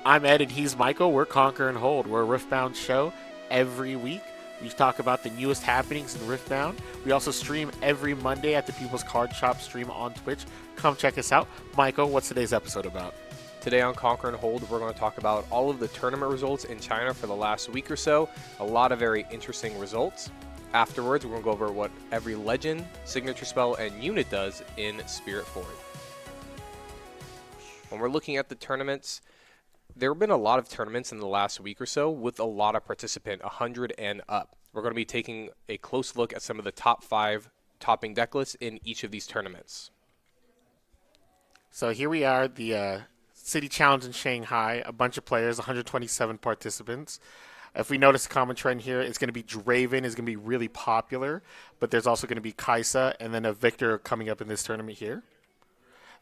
I'm Ed and he's Michael. We're Conquer and Hold. We're a Riftbound show every week. We talk about the newest happenings in Riftbound. We also stream every Monday at the People's Card Shop stream on Twitch. Come check us out. Michael, what's today's episode about? Today on Conquer and Hold, we're going to talk about all of the tournament results in China for the last week or so. A lot of very interesting results. Afterwards, we're going to go over what every legend, signature spell, and unit does in Spiritforged. When we're looking at the tournaments, there have been a lot of tournaments in the last week or so with a lot of participants, 100 and up. We're going to be taking a close look at some of the top 5 topping deck lists in each of these tournaments. So here we are, the City Challenge in Shanghai. A bunch of players, 127 participants. If we notice a common trend here, it's going to be Draven is going to be really popular, but there's also going to be Kaisa and then a Victor coming up in this tournament here.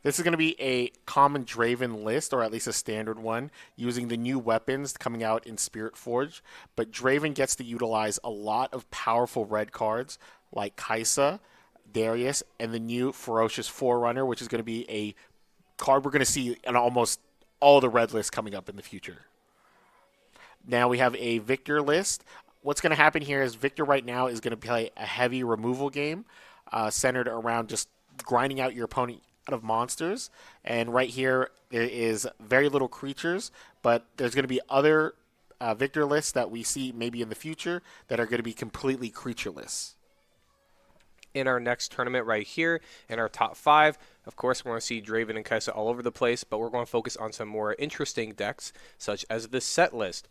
This is going to be a common Draven list, or at least a standard one, using the new weapons coming out in Spiritforged. But Draven gets to utilize a lot of powerful red cards like Kaisa, Darius, and the new Ferocious Forerunner, which is going to be a card we're going to see in almost all the red lists coming up in the future. Now we have a Victor list. What's going to happen here is Victor right now is going to play a heavy removal game centered around just grinding out your opponent out of monsters, and right here there is very little creatures, but there's going to be other Victor lists that we see maybe in the future that are going to be completely creatureless. In our next tournament right here, in our top 5, of course, we're going to see Draven and Kaisa all over the place, but we're going to focus on some more interesting decks, such as the set list.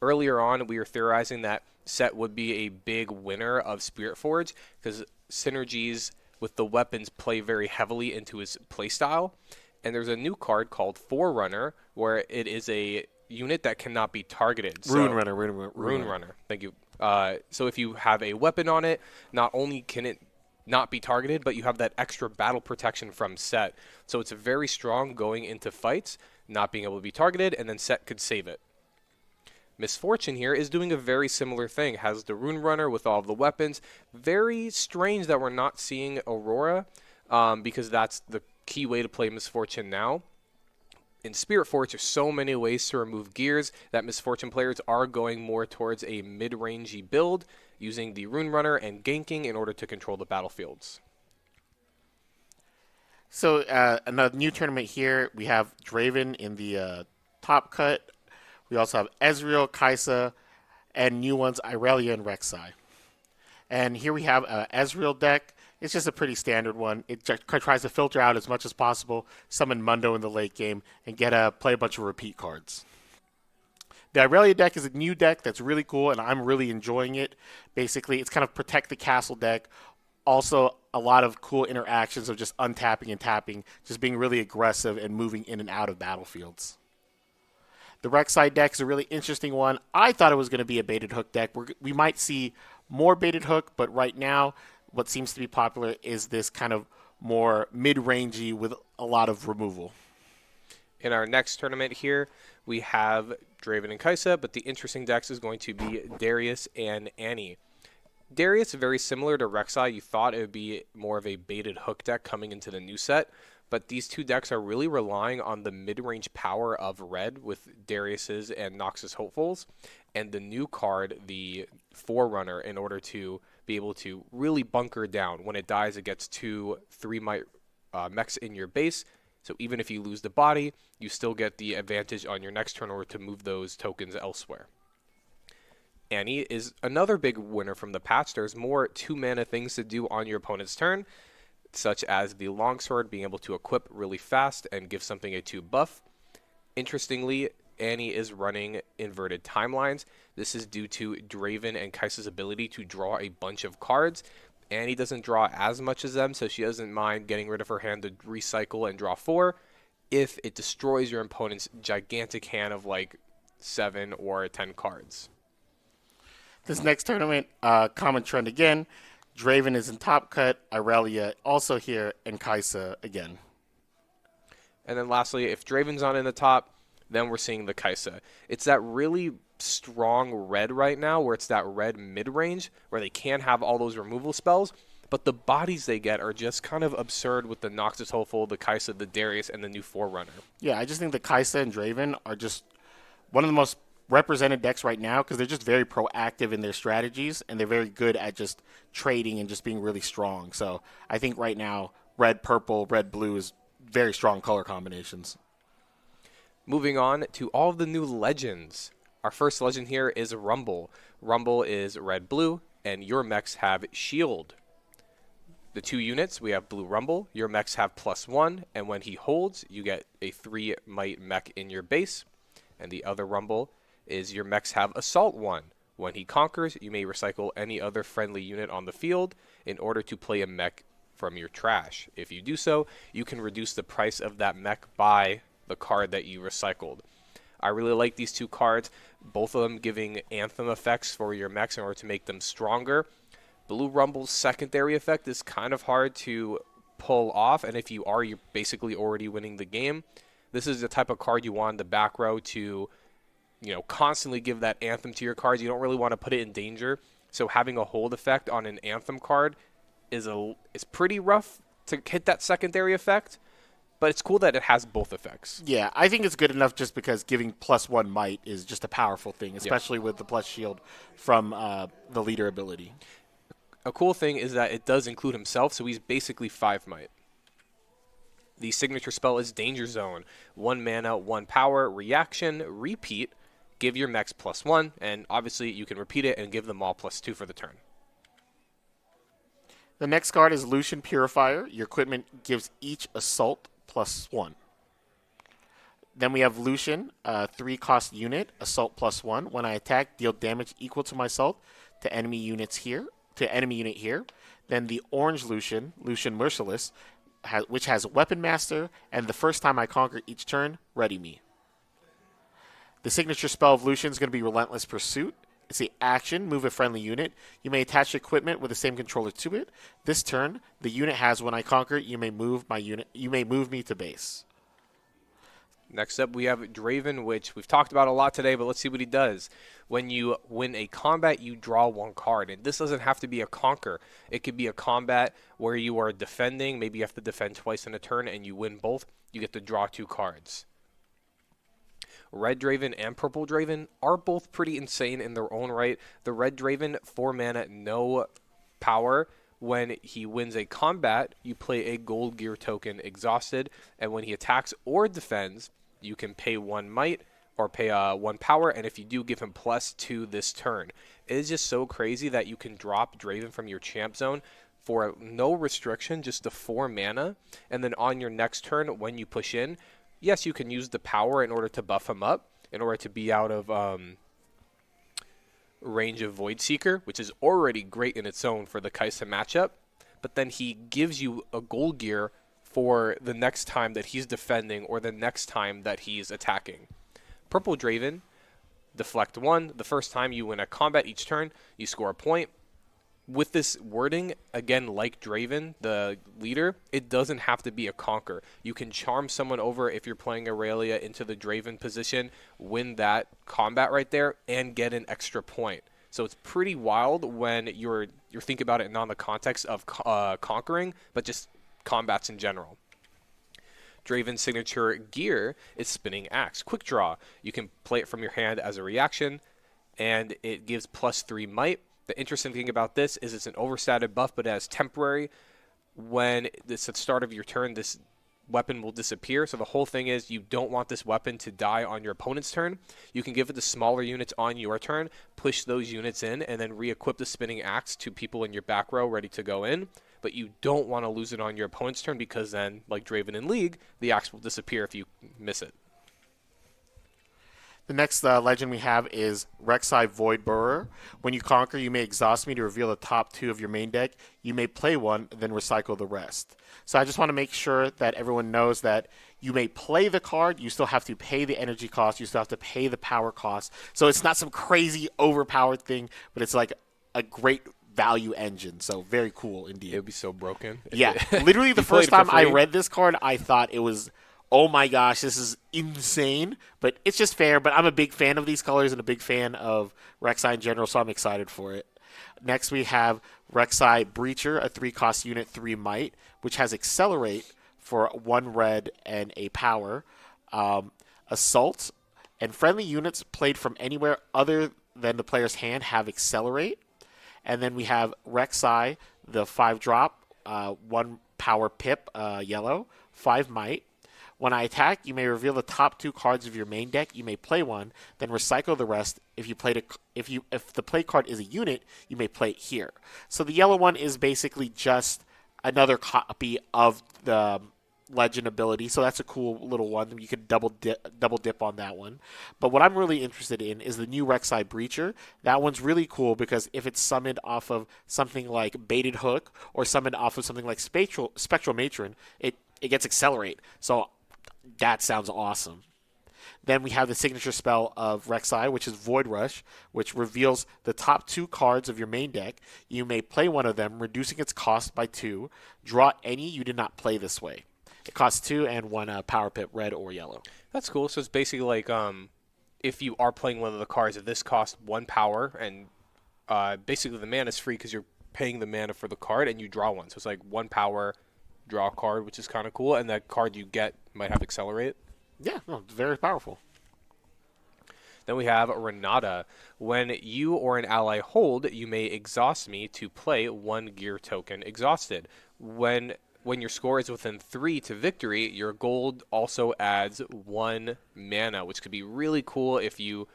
Earlier on, we were theorizing that set would be a big winner of Spiritforged, because synergies with the weapons play very heavily into his playstyle. And there's a new card called Forerunner, where it is a unit that cannot be targeted. Rune Runner. Thank you. So if you have a weapon on it, not only can it not be targeted, but you have that extra battle protection from set. So it's very strong going into fights, not being able to be targeted, and then set could save it. Misfortune here is doing a very similar thing. Has the Rune Runner with all of the weapons. Very strange that we're not seeing Aurora, because that's the key way to play Misfortune now. In Spiritforged, there's so many ways to remove gears that Misfortune players are going more towards a mid-rangey build, using the Rune Runner and ganking in order to control the battlefields. So another new tournament here, we have Draven in the top cut. We also have Ezreal, Kaisa, and new ones, Irelia and Rek'Sai. And here we have an Ezreal deck. It's just a pretty standard one. It tries to filter out as much as possible, summon Mundo in the late game, and play a bunch of repeat cards. The Irelia deck is a new deck that's really cool, and I'm really enjoying it. Basically, it's kind of protect the castle deck. Also, a lot of cool interactions of just untapping and tapping, just being really aggressive and moving in and out of battlefields. The Rek'Sai deck is a really interesting one. I thought it was going to be a baited hook deck. We might see more baited hook, but right now what seems to be popular is this kind of more mid-rangey with a lot of removal. In our next tournament here, we have Draven and Kaisa, but the interesting decks is going to be Darius and Annie. Darius, very similar to Rek'Sai. You thought it would be more of a baited hook deck coming into the new set, but these two decks are really relying on the mid-range power of red with Darius's and Noxus Hopefuls, and the new card, the Forerunner, in order to be able to really bunker down. When it dies, it gets 2/3 might mechs in your base, so even if you lose the body, you still get the advantage on your next turn in order to move those tokens elsewhere. Annie is another big winner from the patch. There's more 2-mana things to do on your opponent's turn, such as the longsword being able to equip really fast and give something a 2 buff. Interestingly, Annie is running inverted timelines. This is due to Draven and Kaisa's ability to draw a bunch of cards. Annie doesn't draw as much as them, so she doesn't mind getting rid of her hand to recycle and draw 4 if it destroys your opponent's gigantic hand of like 7 or 10 cards. This next tournament, common trend again. Draven is in top cut, Irelia also here, and Kaisa again. And then lastly, if Draven's not in the top, then we're seeing the Kaisa. It's that really strong red right now, where it's that red mid-range, where they can have all those removal spells, but the bodies they get are just kind of absurd with the Noxus Hopeful, the Kaisa, the Darius, and the new Forerunner. Yeah, I just think the Kaisa and Draven are just one of the most represented decks right now because they're just very proactive in their strategies and they're very good at just trading and just being really strong. So I think right now, red, purple, red, blue is very strong color combinations. Moving on to all of the new legends. Our first legend here is Rumble. Rumble is red blue, and your mechs have shield. The two units, we have blue Rumble. Your mechs have +1, and when he holds, you get a 3 might mech in your base. And the other Rumble is your mechs have assault 1. When he conquers, you may recycle any other friendly unit on the field in order to play a mech from your trash. If you do so, you can reduce the price of that mech by the card that you recycled. I really like these two cards, both of them giving anthem effects for your mechs in order to make them stronger. Blue Rumble's secondary effect is kind of hard to pull off, and if you are, you're basically already winning the game. This is the type of card you want in the back row to, constantly give that anthem to your cards. You don't really want to put it in danger, so having a hold effect on an anthem card is pretty rough to hit that secondary effect. But it's cool that it has both effects. Yeah, I think it's good enough just because giving +1 might is just a powerful thing, Yeah. especially with the plus shield from the leader ability. A cool thing is that it does include himself, so he's basically 5 might. The signature spell is Danger Zone. 1 mana, 1 power, reaction, repeat. Give your mechs +1, and obviously you can repeat it and give them all +2 for the turn. The next card is Lucian Purifier. Your equipment gives each assault +1. Then we have Lucian, 3-cost unit, assault +1. When I attack, deal damage equal to my assault to enemy units here. To enemy unit here. Then the orange Lucian, Lucian Merciless, which has Weapon Master, and the first time I conquer each turn, ready me. The signature spell of Lucian is going to be Relentless Pursuit. It's the action, move a friendly unit. You may attach equipment with the same controller to it. This turn, the unit has when I conquer, you may move my unit. You may move me to base. Next up, we have Draven, which we've talked about a lot today, but let's see what he does. When you win a combat, you draw 1 card. And this doesn't have to be a conquer. It could be a combat where you are defending. Maybe you have to defend twice in a turn, and you win both. You get to draw 2 cards. Red Draven and Purple Draven are both pretty insane in their own right. The Red Draven, 4 mana, no power. When he wins a combat, you play a gold gear token exhausted, and when he attacks or defends, you can pay 1 might or pay 1 power, and if you do, give him +2 this turn. It is just so crazy that you can drop Draven from your champ zone for no restriction, just the 4 mana, and then on your next turn, when you push in, yes, you can use the power in order to buff him up, in order to be out of range of Void Seeker, which is already great in its own for the Kaisa matchup. But then he gives you a gold gear for the next time that he's defending or the next time that he's attacking. Purple Draven, deflect 1. The first time you win a combat each turn, you score a point. With this wording, again, like Draven, the leader, it doesn't have to be a conquer. You can charm someone over if you're playing Aurelia into the Draven position, win that combat right there, and get an extra point. So it's pretty wild when you're thinking about it not in the context of conquering, but just combats in general. Draven's signature gear is Spinning Axe. Quick draw. You can play it from your hand as a reaction, and it gives +3 might. The interesting thing about this is it's an overstated buff, but as temporary. When it's at the start of your turn, this weapon will disappear. So the whole thing is you don't want this weapon to die on your opponent's turn. You can give it to smaller units on your turn, push those units in, and then re-equip the Spinning Axe to people in your back row ready to go in. But you don't want to lose it on your opponent's turn because then, like Draven in League, the axe will disappear if you miss it. The next legend we have is Rek'Sai Voidborer. When you conquer, you may exhaust me to reveal the top 2 of your main deck. You may play 1, then recycle the rest. So I just want to make sure that everyone knows that you may play the card, you still have to pay the energy cost, you still have to pay the power cost. So it's not some crazy overpowered thing, but it's like a great value engine. So very cool indeed. It would be so broken. Yeah, literally the first time I read this card, I thought it was, oh my gosh, this is insane. But it's just fair. But I'm a big fan of these colors and a big fan of Rek'Sai in general, so I'm excited for it. Next we have Rek'Sai Breacher, a 3-cost unit, 3 might, which has Accelerate for 1 red and a power. Assault And friendly units played from anywhere other than the player's hand have Accelerate. And then we have Rek'Sai, the 5-drop, 1 power pip, yellow, 5 might. When I attack, you may reveal the top 2 cards of your main deck. You may play one, then recycle the rest. If the play card is a unit, you may play it here. So the yellow one is basically just another copy of the legend ability, so that's a cool little one. You could double dip on that one. But what I'm really interested in is the new Rek'Sai Breacher. That one's really cool because if it's summoned off of something like Baited Hook or summoned off of something like Spectral Matron, it gets Accelerate. So that sounds awesome. Then we have the signature spell of Rek'Sai, which is Void Rush, which reveals the top 2 cards of your main deck. You may play one of them, reducing its cost by 2. Draw any you did not play this way. It costs 2 and 1 power pip, red or yellow. That's cool. So it's basically like if you are playing one of the cards, if this costs 1 power, and basically the mana is free because you're paying the mana for the card, and you draw one. So it's like 1 power, draw a card, which is kind of cool, and that card you get might have Accelerate. Yeah, no, it's very powerful. Then we have Renata. When you or an ally hold, you may exhaust me to play 1 gear token exhausted. When your score is within 3 to victory, your gold also adds 1 mana, which could be really cool if you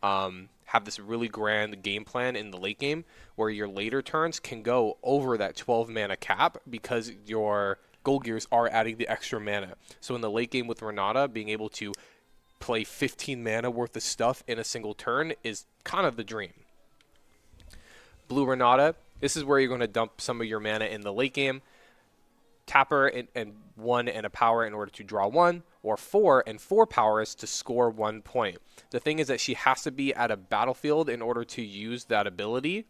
have this really grand game plan in the late game where your later turns can go over that 12 mana cap because your gold gears are adding the extra mana. So in the late game with Renata, being able to play 15 mana worth of stuff in a single turn is kind of the dream. Blue Renata, this is where you're going to dump some of your mana in the late game. Tap her and 1 and a power in order to draw 1, or 4 and 4 powers to score 1 point. The thing is that she has to be at a battlefield in order to use that ability.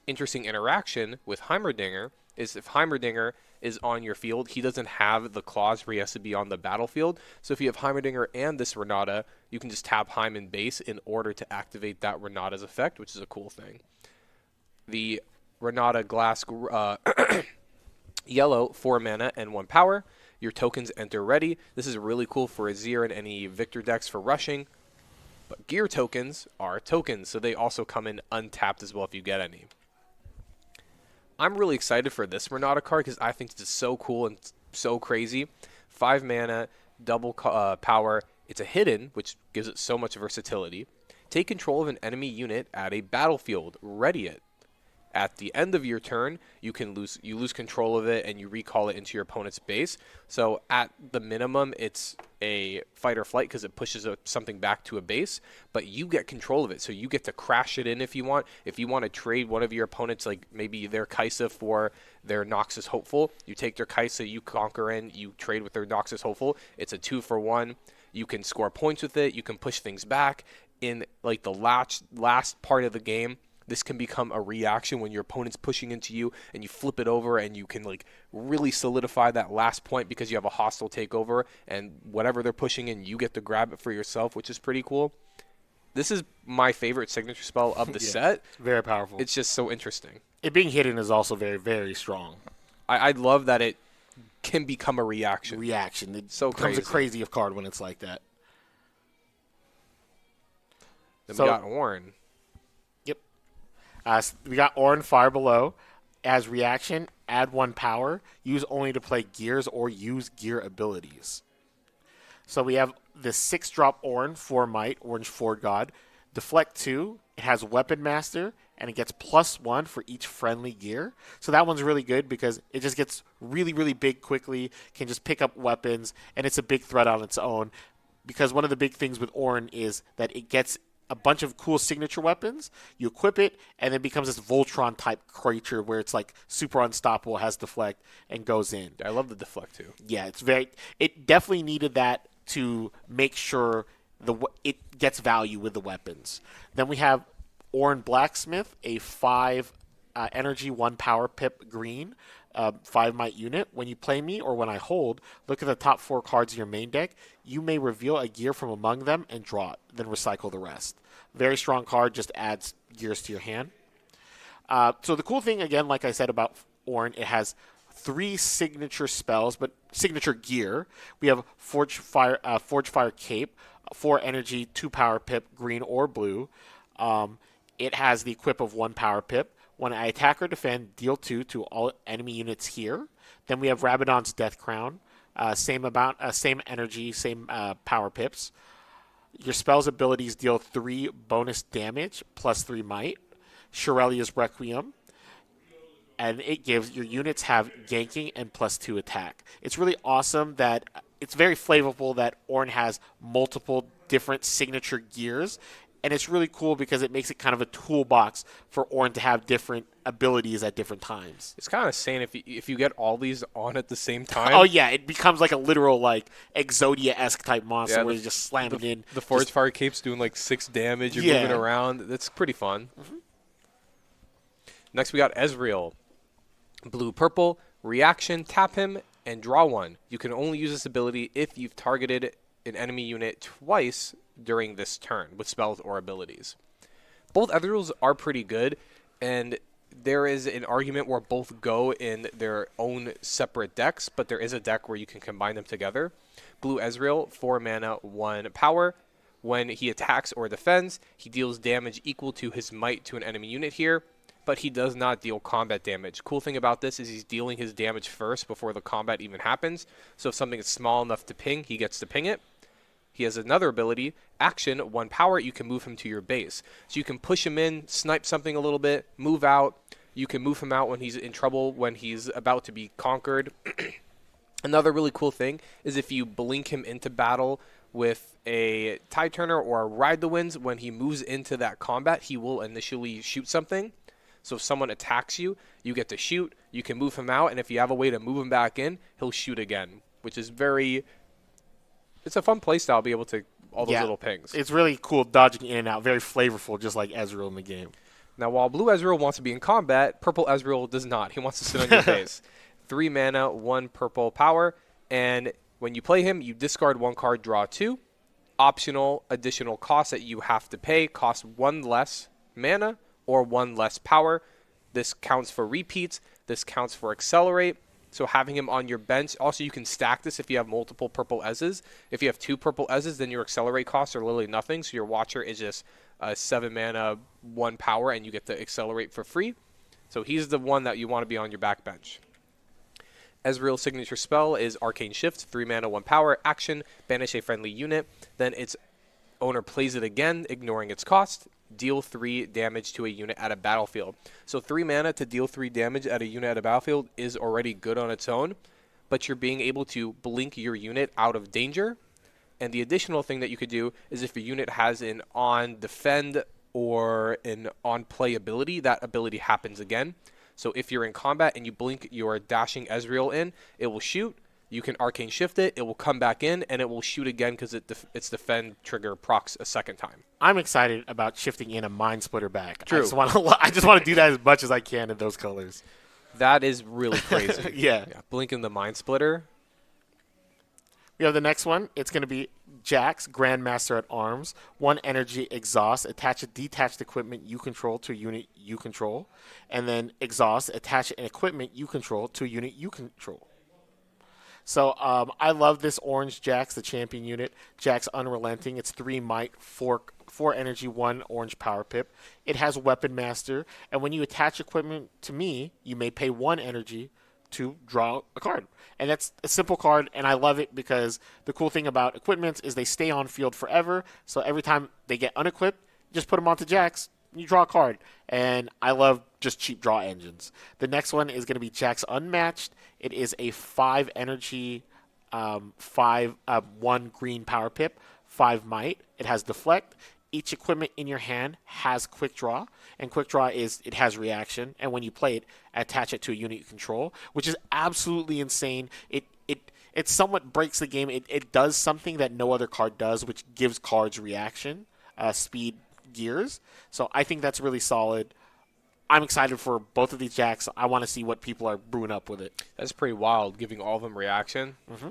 Interesting interaction with Heimerdinger is if Heimerdinger is on your field, he doesn't have the clause where he has to be on the battlefield. So if you have Heimerdinger and this Renata, you can just tap Heim in base in order to activate that Renata's effect, which is a cool thing. The Renata Glass yellow, 4 mana and 1 power. Your tokens enter ready. This is really cool for Azir and any Victor decks for rushing. But gear tokens are tokens, so they also come in untapped as well if you get any. I'm really excited for this Renata card because I think it's so cool and so crazy. 5 mana, double power. It's a hidden, which gives it so much versatility. Take control of an enemy unit at a battlefield. Ready it. At the end of your turn, you lose control of it and you recall it into your opponent's base. So at the minimum, it's a fight or flight because it pushes something back to a base, but you get control of it. So you get to crash it in if you want. If you want to trade one of your opponents, like maybe their Kaisa for their Noxus Hopeful, you take their Kaisa, you conquer in, you trade with their Noxus Hopeful. It's a 2-for-1. You can score points with it. You can push things back in like the last part of the game. This can become a reaction when your opponent's pushing into you and you flip it over and you can like really solidify that last point because you have a hostile takeover and whatever they're pushing in, you get to grab it for yourself, which is pretty cool. This is my favorite signature spell of the set. Very powerful. It's just so interesting. It being hidden is also very, very strong. I love that it can become a reaction. It so becomes crazy. a crazy card when it's like that. Then we got Ornn. We got Ornn Fire Below. As reaction, add 1 power. Use only to play gears or use gear abilities. So we have the 6-drop Ornn, 4 might, Orange Ford God. Deflect 2. It has Weapon Master, and it gets +1 for each friendly gear. So that one's really good because it just gets really, really big quickly, can just pick up weapons, and it's a big threat on its own. Because one of the big things with Ornn is that it gets a bunch of cool signature weapons. You equip it, and it becomes this Voltron-type creature where it's like super unstoppable, has deflect, and goes in. I love the deflect too. Yeah, it definitely needed that to make sure it gets value with the weapons. Then we have Ornn Blacksmith, a 5 energy, 1 power pip green. 5 might unit. When you play me or when I hold, look at the top 4 cards of your main deck. You may reveal a gear from among them and draw it, then recycle the rest. Very strong card, just adds gears to your hand. So the cool thing, again, like I said about Ornn, it has 3 signature spells, but signature gear. We have Forge Fire Cape, 4 energy, 2 power pip, green or blue. It has the equip of 1 power pip. When I attack or defend, deal 2 to all enemy units here. Then we have Rabadon's Death Crown. Same energy, same power pips. Your spell's abilities deal 3 bonus damage plus 3 might. Shirelia's Requiem, and it gives your units have ganking and +2 attack. It's really awesome that it's very flavorful that Ornn has multiple different signature gears, and it's really cool because it makes it kind of a toolbox for Ornn to have different abilities at different times. It's kind of insane if you get all these on at the same time. Oh yeah, it becomes like a literal like Exodia-esque type monster where you just slam it in. The Forge Fire Cape's doing like 6 damage. You're moving around. That's pretty fun. Mm-hmm. Next, we got Ezreal. Blue-purple, reaction, tap him, and draw 1. You can only use this ability if you've targeted an enemy unit twice during this turn with spells or abilities. Both Ezreals are pretty good, and there is an argument where both go in their own separate decks, but there is a deck where you can combine them together. Blue Ezreal, 4 mana, 1 power. When he attacks or defends, he deals damage equal to his might to an enemy unit here, but he does not deal combat damage. Cool thing about this is he's dealing his damage first before the combat even happens. So if something is small enough to ping, he gets to ping it. He has another ability, action, 1 power, you can move him to your base. So you can push him in, snipe something a little bit, move out. You can move him out when he's in trouble, when he's about to be conquered. Another really cool thing is if you blink him into battle with a Tide Turner or a Ride the Winds, when he moves into that combat, he will initially shoot something. So if someone attacks you, you get to shoot, you can move him out, and if you have a way to move him back in, he'll shoot again, which is it's a fun playstyle to be able to, all those little pings. It's really cool dodging in and out, very flavorful, just like Ezreal in the game. Now, while Blue Ezreal wants to be in combat, Purple Ezreal does not. He wants to sit on your base. 3 mana, 1 purple power, and when you play him, you discard 1 card, draw 2. Optional additional cost that you have to pay costs 1 less mana or 1 less power. This counts for repeats. This counts for accelerate. So having him on your bench. Also, you can stack this if you have multiple purple Ez's. If you have 2 purple Ez's, then your accelerate costs are literally nothing. So your Watcher is just 7 mana, 1 power, and you get to accelerate for free. So he's the one that you want to be on your backbench. Ezreal's signature spell is Arcane Shift, 3 mana, 1 power, action, banish a friendly unit. Then its owner plays it again, ignoring its cost. Deal 3 damage to a unit at a battlefield. So 3 mana to deal 3 damage at a unit at a battlefield is already good on its own, but you're being able to blink your unit out of danger. And the additional thing that you could do is if your unit has an on defend or an on play ability, that ability happens again. So if you're in combat and you blink your dashing Ezreal in, it will shoot. You can Arcane Shift it. It will come back in, and it will shoot again because its defend trigger procs a second time. I'm excited about shifting in a Mind Splitter back. True. I just want to do that as much as I can in those colors. That is really crazy. Yeah. Blinking the Mind Splitter. We have the next one. It's going to be Jax, Grandmaster at Arms. 1 energy exhaust. Attach a detached equipment you control to a unit you control. And then exhaust. Attach an equipment you control to a unit you control. So I love this orange Jax, the champion unit. Jax Unrelenting. It's 3 might, 4 energy, 1 orange power pip. It has Weapon Master. And when you attach equipment to me, you may pay 1 energy to draw a card. And that's a simple card, and I love it because the cool thing about equipments is they stay on field forever. So every time they get unequipped, just put them onto Jax, you draw a card. And I love just cheap draw engines. The next one is going to be Jax Unmatched. It is a 5 energy, 1 green power pip, 5 might. It has Deflect. Each equipment in your hand has Quick Draw, and Quick Draw it has reaction, and when you play it, attach it to a unit you control, which is absolutely insane. It somewhat breaks the game. It does something that no other card does, which gives cards reaction, speed, gears. So I think that's really solid. I'm excited for both of these Jacks. I want to see what people are brewing up with it. That's pretty wild, giving all of them reaction. Mm-hmm.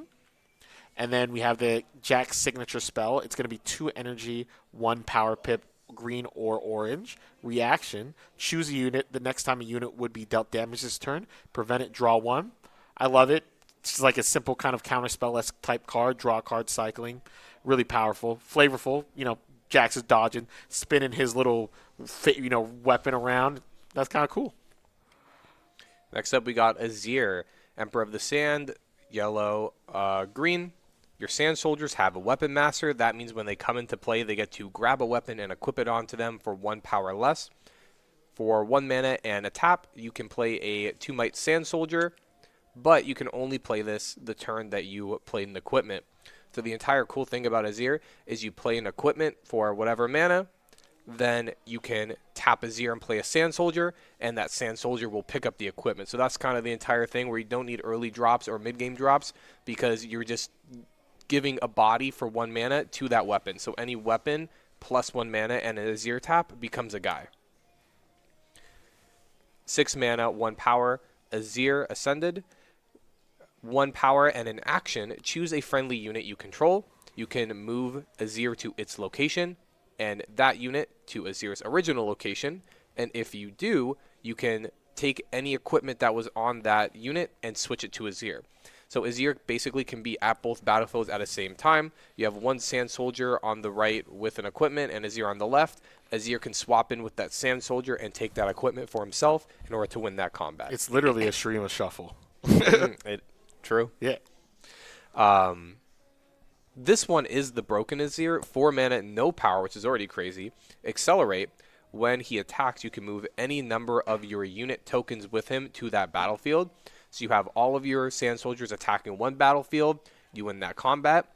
And then we have the Jax signature spell. It's going to be 2 energy, 1 power pip, green or orange. Reaction. Choose a unit. The next time a unit would be dealt damage this turn. Prevent it, draw 1. I love it. It's like a simple kind of counterspell-esque type card, draw card cycling. Really powerful, flavorful. Jax is dodging, spinning his little, weapon around. That's kind of cool. Next up, we got Azir, Emperor of the Sand, yellow, green. Your Sand Soldiers have a Weapon Master. That means when they come into play, they get to grab a weapon and equip it onto them for 1 power less. For 1 mana and a tap, you can play a 2 Might Sand Soldier, but you can only play this the turn that you played an equipment. So the entire cool thing about Azir is you play an equipment for whatever mana, then you can tap Azir and play a Sand Soldier, and that Sand Soldier will pick up the equipment. So that's kind of the entire thing where you don't need early drops or mid-game drops because you're just giving a body for 1 mana to that weapon. So any weapon plus 1 mana and an Azir tap becomes a guy. 6 mana, 1 power, Azir Ascended. 1 power and an action, choose a friendly unit you control. You can move Azir to its location and that unit to Azir's original location. And if you do, you can take any equipment that was on that unit and switch it to Azir. So Azir basically can be at both battlefields at the same time. You have 1 Sand Soldier on the right with an equipment and Azir on the left. Azir can swap in with that Sand Soldier and take that equipment for himself in order to win that combat. It's literally a stream of shuffle. True. Yeah. This one is the Broken Azir. 4 mana, no power, which is already crazy. Accelerate. When he attacks, you can move any number of your unit tokens with him to that battlefield. So you have all of your Sand Soldiers attacking one battlefield. You win that combat.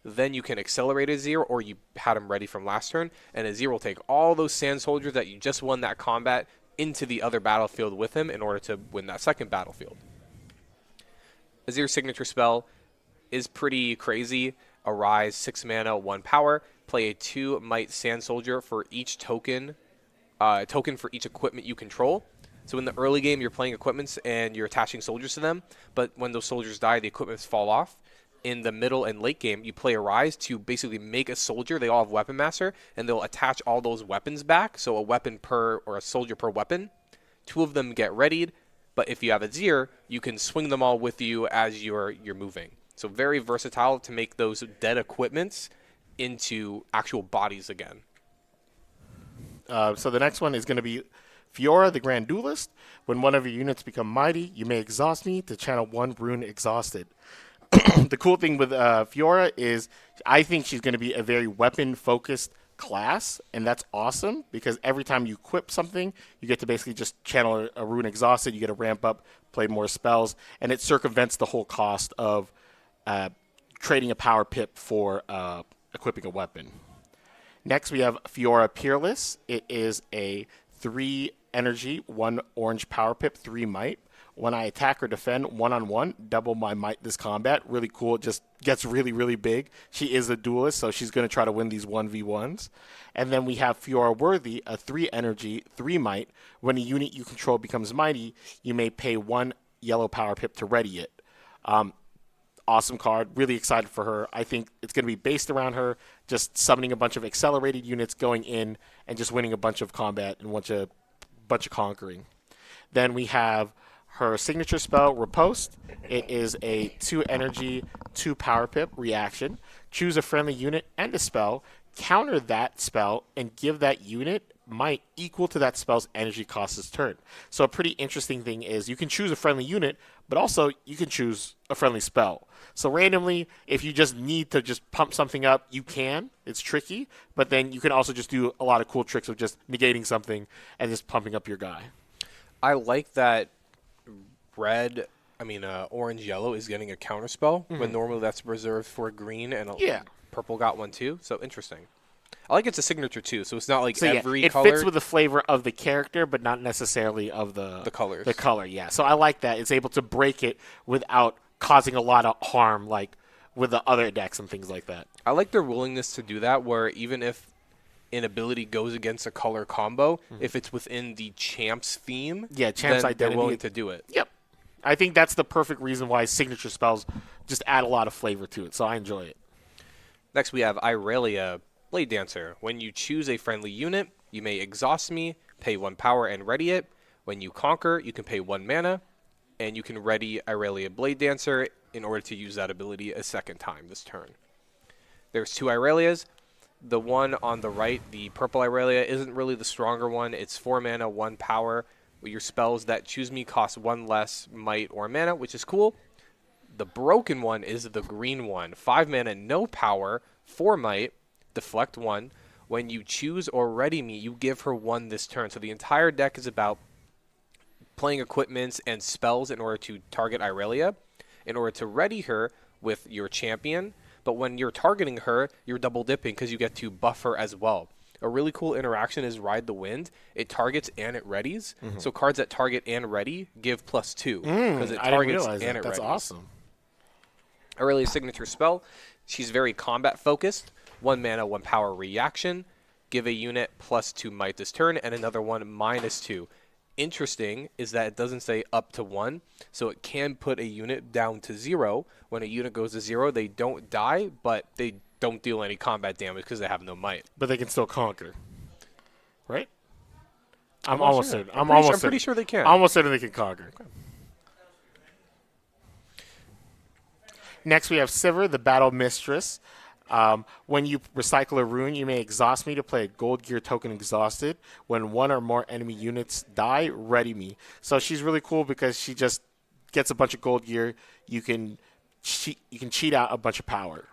Then you can accelerate Azir, or you had him ready from last turn, and Azir will take all those Sand Soldiers that you just won that combat into the other battlefield with him in order to win that second battlefield. Azir's signature spell is pretty crazy. Arise, 6 mana, 1 power. Play a 2 Might Sand Soldier for each token for each equipment you control. So in the early game, you're playing equipments and you're attaching soldiers to them, but when those soldiers die, the equipments fall off. In the middle and late game, you play Arise to basically make a soldier. They all have Weapon Master, and they'll attach all those weapons back, so a weapon per, or a soldier per weapon. 2 of them get readied, but if you have Azir, you can swing them all with you as you're moving. So very versatile to make those dead equipments into actual bodies again. So the next one is going to be Fiora, the Grand Duelist. When one of your units become mighty, you may exhaust me to channel 1 rune exhausted. The cool thing with Fiora is I think she's going to be a very weapon-focused class, and that's awesome because every time you equip something, you get to basically just channel a rune exhausted, you get to ramp up, play more spells, and it circumvents the whole cost of trading a power pip for equipping a weapon. Next, we have Fiora Peerless. It is a 3 energy, 1 orange power pip, 3 might. When I attack or defend one-on-one, double my might this combat. Really cool. It just gets really, really big. She is a duelist, so she's going to try to win these 1v1s. And then we have Fiora Worthy, a 3 energy, 3 might. When a unit you control becomes mighty, you may pay 1 yellow power pip to ready it. Awesome card. Really excited for her. I think it's going to be based around her, just summoning a bunch of accelerated units going in and just winning a bunch of combat and a bunch of conquering. Then we have her signature spell, Riposte. It is a 2 energy, 2 power pip reaction. Choose a friendly unit and a spell, counter that spell, and give that unit might equal to that spell's energy cost this turn. So a pretty interesting thing is you can choose a friendly unit, but also you can choose a friendly spell. So randomly, if you just need to just pump something up, you can. It's tricky, but then you can also just do a lot of cool tricks of just negating something and just pumping up your guy. I like that orange yellow is getting a counter spell when normally that's reserved for green, and purple got one too. So interesting. I like it's a signature too, so it's not like every color. It fits with the flavor of the character, but not necessarily of the colors. The color, yeah. So I like that it's able to break it without causing a lot of harm, like with the other decks and things like that. I like their willingness to do that, where even if an ability goes against a color combo, if it's within the champ's theme, champ's then identity, they're willing to do it. Yep. I think that's the perfect reason why signature spells just add a lot of flavor to it, so I enjoy it. Next, we have Irelia, Blade Dancer. When you choose a friendly unit, you may exhaust me, pay 1 power, and ready it. When you conquer, you can pay 1 mana. and you can ready Irelia Blade Dancer in order to use that ability a second time this turn. There's 2 Irelias. The one on the right, the purple Irelia, isn't really the stronger one. It's 4 mana, 1 power. Your spells that choose me cost 1 less might or mana, which is cool. The broken one is the green one. 5 mana, no power, 4 might, deflect 1. When you choose or ready me, you give her 1 this turn. So the entire deck is about playing equipments and spells in order to target Irelia, in order to ready her with your champion. But when you're targeting her, you're double dipping because you get to buff her as well. A really cool interaction is Ride the Wind. It targets and it readies. So cards that target and ready give +2 because it I didn't targets realize and that. it That's readies. awesome. Irelia's signature spell, she's very combat focused. 1 mana, 1 power reaction. Give a unit +2 might this turn, and another one -2. Interesting is that it doesn't say up to 1, so it can put a unit down to 0. When a unit goes to 0, they don't die, but they don't deal any combat damage because they have no might. But they can still conquer, right? I'm I'm not almost sure. certain. I'm almost pretty certain. sure they can. I'm almost certain they can conquer. Next, we have Sivir, the Battle Mistress. When you recycle a rune, you may exhaust me to play a gold gear token exhausted. When 1 or more enemy units die, ready me. So she's really cool because she just gets a bunch of gold gear. You can cheat out a bunch of power.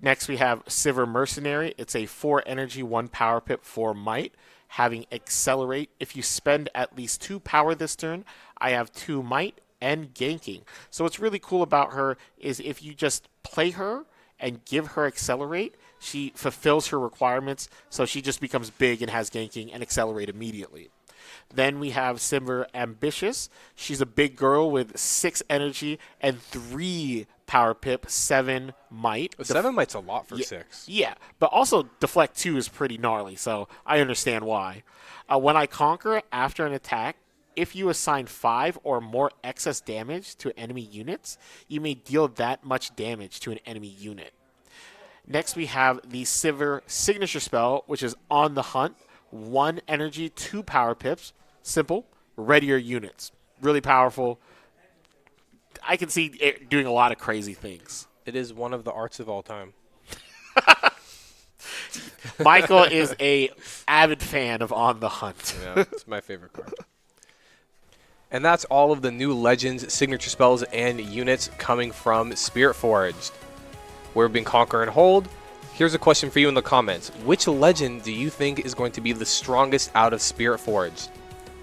Next, we have Sivir Mercenary. It's a 4 energy, 1 power pip, 4 might, having accelerate. If you spend at least 2 power this turn, I have 2 might and ganking. So what's really cool about her is if you just play her and give her accelerate, she fulfills her requirements, so she just becomes big and has ganking and accelerate immediately. Then we have Sivir Ambitious. She's a big girl with 6 energy and 3 power pip, 7 might. 7 might's a lot for 6. Yeah, but also deflect 2 is pretty gnarly, so I understand why. When I conquer after an attack, if you assign 5 or more excess damage to enemy units, you may deal that much damage to an enemy unit. Next, we have the Sivir signature spell, which is On the Hunt. 1 energy, 2 power pips. Simple. Ready your units. Really powerful. I can see it doing a lot of crazy things. It is one of the arts of all time. Michael is a avid fan of On the Hunt. Yeah, it's my favorite card. And that's all of the new Legends, signature spells, and units coming from Spiritforged. We've been Conquer and Hold. Here's a question for you in the comments. Which Legend do you think is going to be the strongest out of Spiritforged?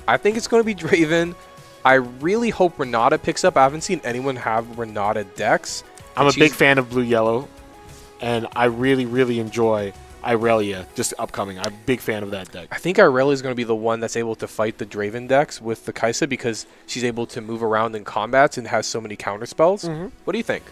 I think it's going to be Draven. I really hope Renata picks up. I haven't seen anyone have Renata decks. I'm a big fan of blue-yellow, and I really, really enjoy Irelia, just upcoming. I'm a big fan of that deck. I think Irelia is going to be the one that's able to fight the Draven decks with the Kaisa because she's able to move around in combats and has so many counter spells. What do you think?